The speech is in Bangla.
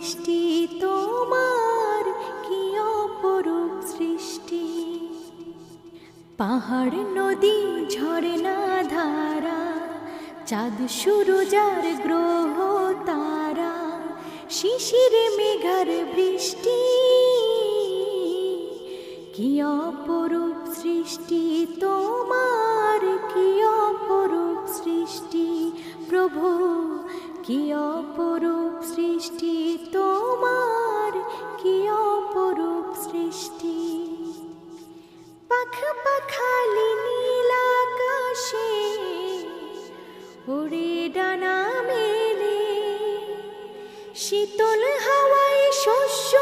সৃষ্টি তোমার, কি অপরূপ সৃষ্টি। পাহাড় নদী ঝরনা ধারা, চাঁদ সূরজ আর গ্রহ তারা, শিশির মেঘার বৃষ্টি, কি অপরূপ সৃষ্টি তোমার, কি অপরূপ সৃষ্টি। প্রভু, কি অপরূপ সৃষ্টি তোমার, কি অপরূপ সৃষ্টি। পাখ পাখালি নীল আকাশে ওরে ডানা মেলে, শীতল হাওয়ায় শস্য